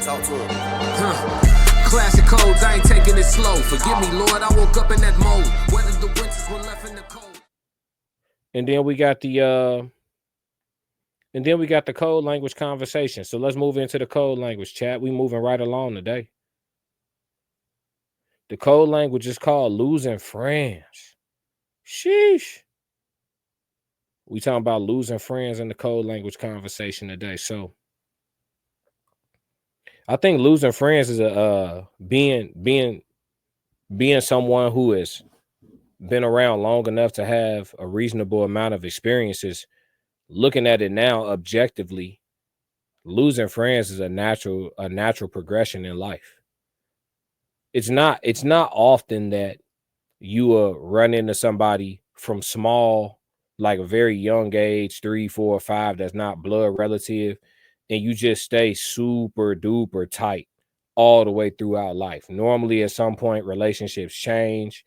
Talk to him. Classic codes, I ain't taking it slow. Forgive me, Lord, I woke up in that mode. Whether the winters were left in the cold. And then we got the code language conversation. So let's move into the code language, chat. We moving right along today. The code language is called losing friends. Sheesh. We talking about losing friends in the code language conversation today. So I think losing friends is being someone who has been around long enough to have a reasonable amount of experiences. Looking at it now objectively, losing friends is a natural progression in life. It's not often that you will run into somebody from small, like a very young age, 3, 4, 5, that's not blood relative, and you just stay super duper tight all the way throughout life. Normally, at some point, relationships change,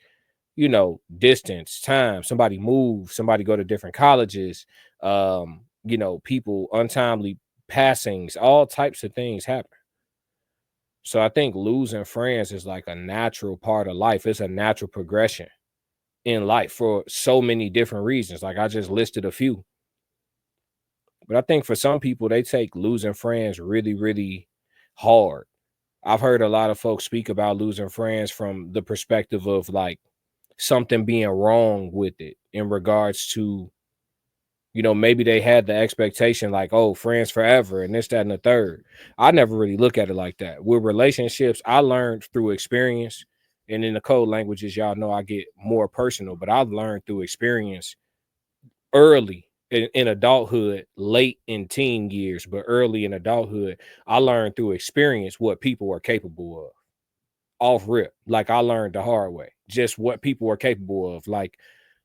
distance, time, somebody moves, somebody go to different colleges, people, untimely passings, all types of things happen. So I think losing friends is like a natural part of life. It's a natural progression in life for so many different reasons. Like I just listed a few. But I think for some people, they take losing friends really, really hard. I've heard a lot of folks speak about losing friends from the perspective of like something being wrong with it in regards to, maybe they had the expectation like, oh, friends forever and this, that, and the third. I never really look at it like that. With relationships, I learned through experience. And in the code languages, y'all know I get more personal, but I've learned through experience early in adulthood, late in teen years, but early in adulthood, I learned through experience what people are capable of. Off rip, like I learned the hard way, just what people are capable of, like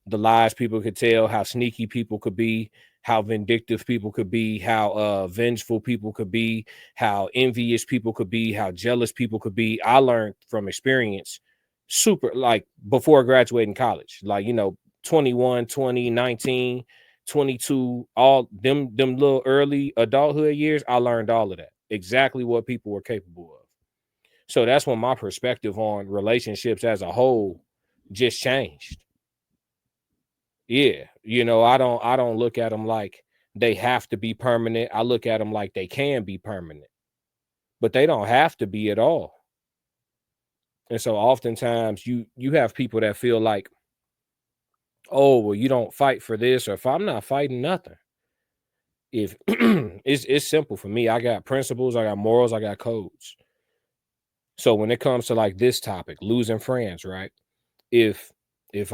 the lies people could tell, how sneaky people could be, how vindictive people could be, how vengeful people could be, how envious people could be, how jealous people could be. I learned from experience super, like before graduating college, like 21, 20, 19, 22, all them little early adulthood years. I learned all of that, exactly what people were capable of. So that's when my perspective on relationships as a whole just changed. Yeah, I don't look at them like they have to be permanent. I look at them like they can be permanent, but they don't have to be at all. And so oftentimes you have people that feel like, oh, well, you don't fight for this, or if I'm not fighting nothing. If it's simple for me, I got principles, I got morals, I got codes. So when it comes to like this topic, losing friends, right? If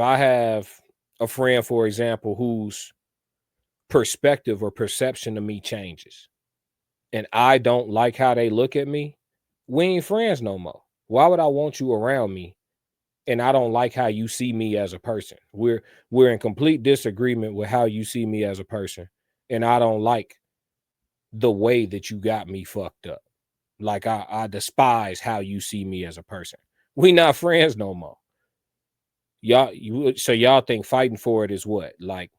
I have a friend, for example, whose perspective or perception of me changes, and I don't like how they look at me, we ain't friends no more. Why would I want you around me and I don't like how you see me as a person? We're in complete disagreement with how you see me as a person, and I don't like the way that you got me fucked up. Like I despise how you see me as a person. We not friends no more. Y'all think fighting for it is what? Like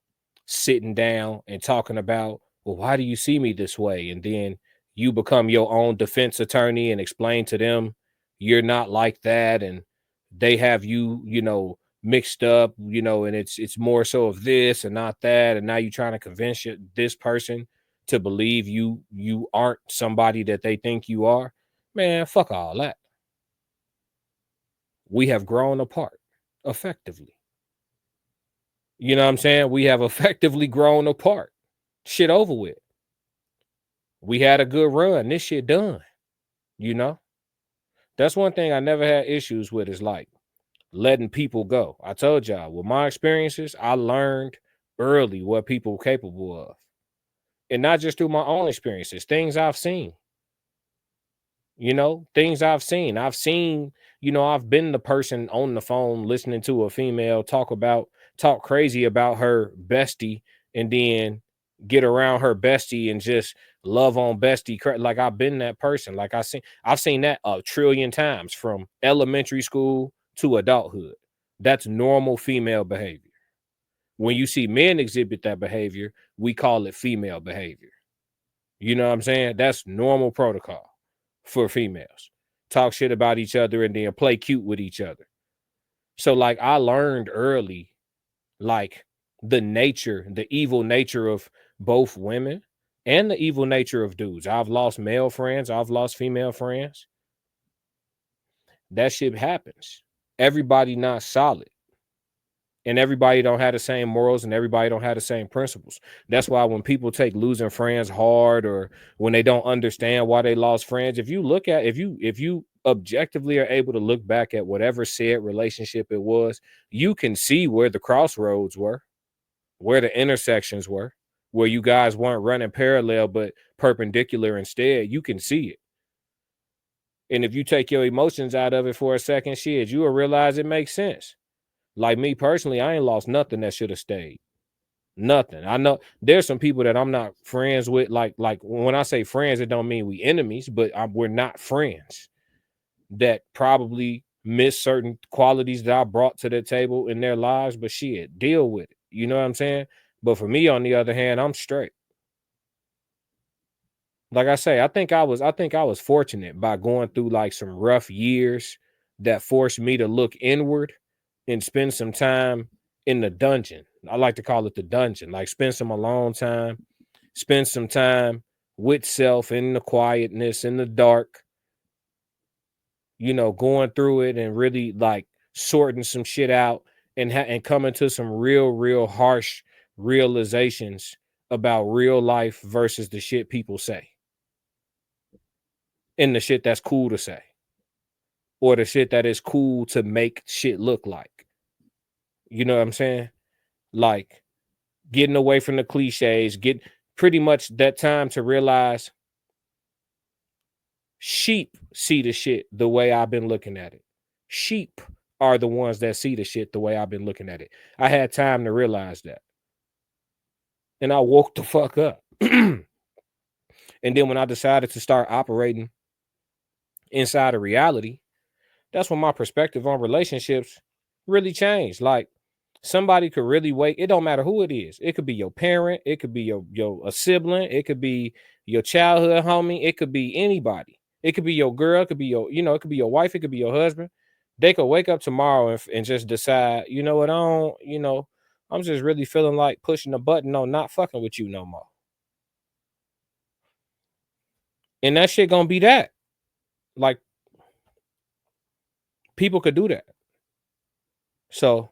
sitting down and talking about, well, why do you see me this way? And then you become your own defense attorney and explain to them you're not like that, and they have you, mixed up, and it's more so of this and not that, and now you're trying to convince this person to believe you aren't somebody that they think you are. Man, fuck all that. We have grown apart effectively. You know what I'm saying? We have effectively grown apart. Shit over with. We had a good run. This shit done. That's one thing I never had issues with, is like letting people go. I told y'all, with my experiences, I learned early what people were capable of. And not just through my own experiences, things I've seen. Things I've seen. I've been the person on the phone listening to a female talk crazy about her bestie, and then get around her bestie and just love on bestie. Like I've been that person. Like I've seen that a trillion times from elementary school to adulthood. That's normal female behavior. When you see men exhibit that behavior, we call it female behavior. You know what I'm saying? That's normal protocol. for females. Talk shit about each other and then play cute with each other. So like I learned early, like the evil nature of both women and the evil nature of dudes. I've lost male friends, I've lost female friends. That shit happens. Everybody not solid. And everybody don't have the same morals and everybody don't have the same principles. That's why when people take losing friends hard or when they don't understand why they lost friends, if you objectively are able to look back at whatever said relationship it was, you can see where the crossroads were, where the intersections were, where you guys weren't running parallel but perpendicular instead. You can see it. And if you take your emotions out of it for a second, shit, you will realize it makes sense. Like me personally, I ain't lost nothing that should have stayed. Nothing. I know there's some people that I'm not friends with. Like when I say friends, it don't mean we enemies, but we're not friends. That probably miss certain qualities that I brought to the table in their lives. But shit, deal with it. You know what I'm saying? But for me, on the other hand, I'm straight. Like I say, I think I was fortunate by going through like some rough years that forced me to look inward and spend some time in the dungeon. I like to call it the dungeon. Like spend some alone time, spend some time with self in the quietness, in the dark, going through it and really like sorting some shit out and coming to some real harsh realizations about real life versus the shit people say. And the shit that's cool to say. Or the shit that is cool to make shit look like. You know what I'm saying? Like getting away from the cliches, get pretty much that time to realize sheep see the shit the way I've been looking at it. Sheep are the ones that see the shit the way I've been looking at it. I had time to realize that. And I woke the fuck up. And then when I decided to start operating inside of reality, that's when my perspective on relationships really changed. Like somebody could really wait. It don't matter who it is. It could be your parent. It could be your a sibling. It could be your childhood homie. It could be anybody. It could be your girl. It could be it could be your wife. It could be your husband. They could wake up tomorrow and just decide, you know what, I'm just really feeling like pushing the button on not fucking with you no more. And that shit gonna be that. Like people could do that. So,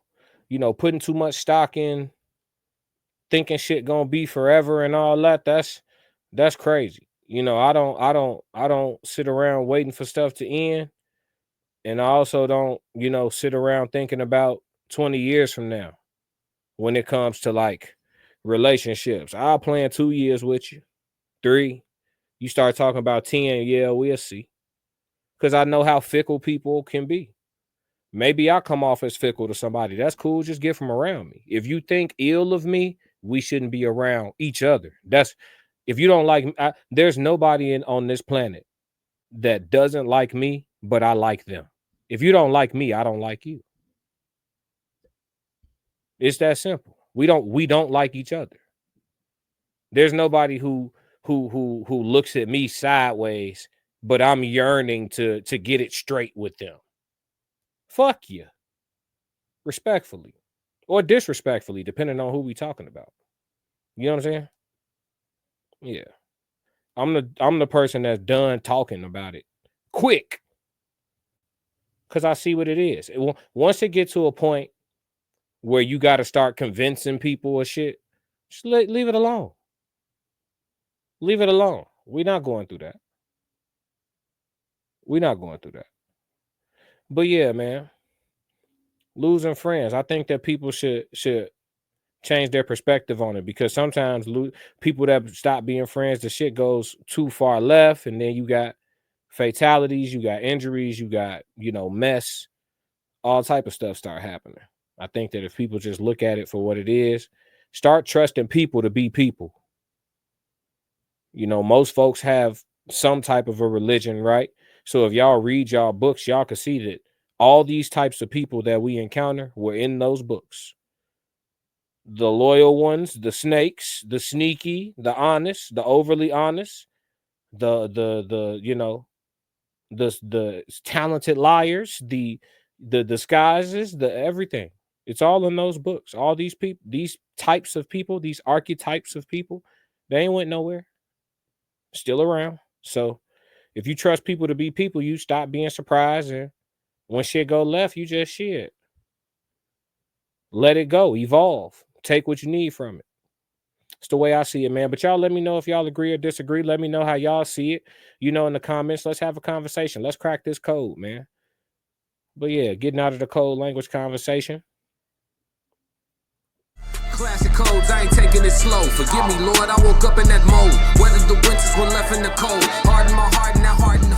putting too much stock in thinking shit gonna be forever and all that, that's crazy. I don't sit around waiting for stuff to end. And I also don't, sit around thinking about 20 years from now when it comes to like relationships. I'll plan 2 years with you, 3. You start talking about 10, yeah, we'll see. Because I know how fickle people can be. Maybe I come off as fickle to somebody. That's cool. Just get from around me. If you think ill of me, we shouldn't be around each other. That's if you don't like there's nobody on this planet that doesn't like me, but I like them. If you don't like me, I don't like you. It's that simple. We don't like each other. There's nobody who looks at me sideways, but I'm yearning to get it straight with them. Fuck you. Respectfully. Or disrespectfully, depending on who we talking about. You know what I'm saying? Yeah. I'm the person that's done talking about it quick because I see what it is. Once it gets to a point where you got to start convincing people or shit, just leave it alone. Leave it alone. We're not going through that. We're not going through that. But yeah, man, losing friends. I think that people should change their perspective on it because sometimes people that stop being friends, the shit goes too far left, and then you got fatalities, you got injuries, you got mess, all type of stuff start happening. I think that if people just look at it for what it is, start trusting people to be people. Most folks have some type of a religion, right? So if y'all read y'all books, y'all can see that all these types of people that we encounter were in those books. The loyal ones, the snakes, the sneaky, the honest, the overly honest, the the talented liars, the disguises, the everything. It's all in those books. All these people, these types of people, these archetypes of people, they ain't went nowhere. Still around. So if you trust people to be people, you stop being surprised, and when shit go left, you just shit. Let it go, evolve, take what you need from it. It's the way I see it, man. But y'all let me know if y'all agree or disagree. Let me know how y'all see it. In the comments. Let's have a conversation. Let's crack this code, man. But yeah, getting out of the code language conversation. Classic codes, I ain't taking it slow. Forgive me, Lord, I woke up in that mode. Weathered the winters when left in the cold. Hardened my heart and now hardened the